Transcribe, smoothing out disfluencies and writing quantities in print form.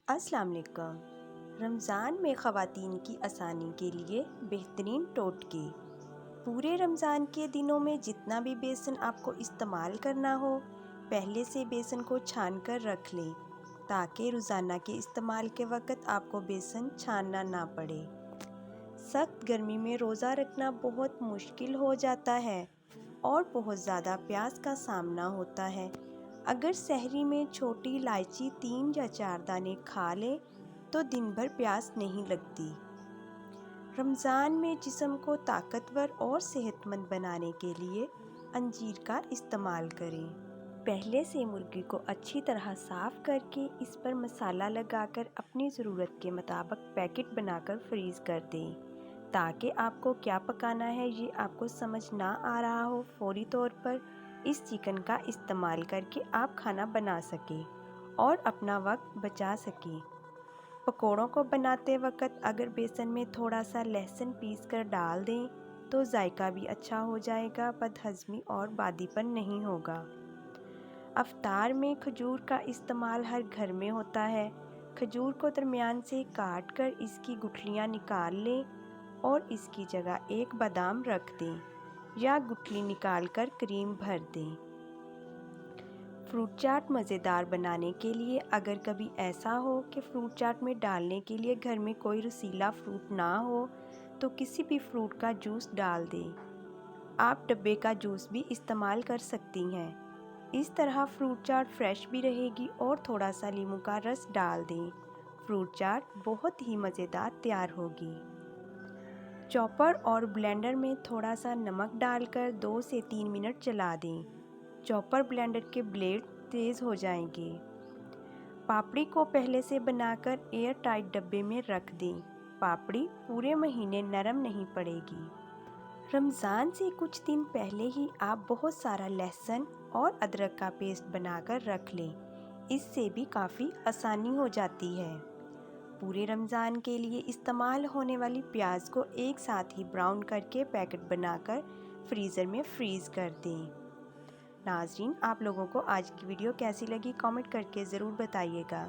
अस्सलाम वालेकुम। रमज़ान में ख़वातीन की आसानी के लिए बेहतरीन टोटके। पूरे रमज़ान के दिनों में जितना भी बेसन आपको इस्तेमाल करना हो, पहले से बेसन को छान कर रख लें ताकि रोज़ाना के इस्तेमाल के वक़्त आपको बेसन छानना ना पड़े। सख्त गर्मी में रोज़ा रखना बहुत मुश्किल हो जाता है और बहुत ज़्यादा प्यास का सामना होता है। अगर सहरी में छोटी इलायची 3 या 4 दाने खा लें तो दिन भर प्यास नहीं लगती। रमज़ान में जिस्म को ताकतवर और सेहतमंद बनाने के लिए अंजीर का इस्तेमाल करें। पहले से मुर्गी को अच्छी तरह साफ़ करके इस पर मसाला लगाकर अपनी ज़रूरत के मुताबिक पैकेट बनाकर फ्रीज़ कर दें ताकि आपको क्या पकाना है ये आपको समझ ना आ रहा हो, फौरी तौर पर इस चिकन का इस्तेमाल करके आप खाना बना सकें और अपना वक्त बचा सकें। पकोड़ों को बनाते वक्त अगर बेसन में थोड़ा सा लहसुन पीस कर डाल दें तो जायका भी अच्छा हो जाएगा, बदहज़मी और बादीपन नहीं होगा। अफ्तार में खजूर का इस्तेमाल हर घर में होता है। खजूर को दरमियान से काट कर इसकी गुठलियाँ निकाल लें और इसकी जगह एक बादाम रख दें या गुठली निकाल कर क्रीम भर दें। फ्रूट चाट मज़ेदार बनाने के लिए अगर कभी ऐसा हो कि फ्रूट चाट में डालने के लिए घर में कोई रसीला फ्रूट ना हो तो किसी भी फ्रूट का जूस डाल दें। आप डब्बे का जूस भी इस्तेमाल कर सकती हैं। इस तरह फ्रूट चाट फ्रेश भी रहेगी और थोड़ा सा नींबू का रस डाल दें। फ्रूट चाट बहुत ही मज़ेदार तैयार होगी। चॉपर और ब्लेंडर में थोड़ा सा नमक डालकर 2 से 3 मिनट चला दें। चॉपर ब्लेंडर के ब्लेड तेज़ हो जाएंगे। पापड़ी को पहले से बनाकर एयर टाइट डब्बे में रख दें। पापड़ी पूरे महीने नरम नहीं पड़ेगी। रमज़ान से कुछ दिन पहले ही आप बहुत सारा लहसुन और अदरक का पेस्ट बनाकर रख लें, इससे भी काफ़ी आसानी हो जाती है। पूरे रमज़ान के लिए इस्तेमाल होने वाली प्याज को एक साथ ही ब्राउन करके पैकेट बनाकर फ्रीज़र में फ्रीज़ कर दें। नाज़रीन, आप लोगों को आज की वीडियो कैसी लगी कमेंट करके ज़रूर बताइएगा।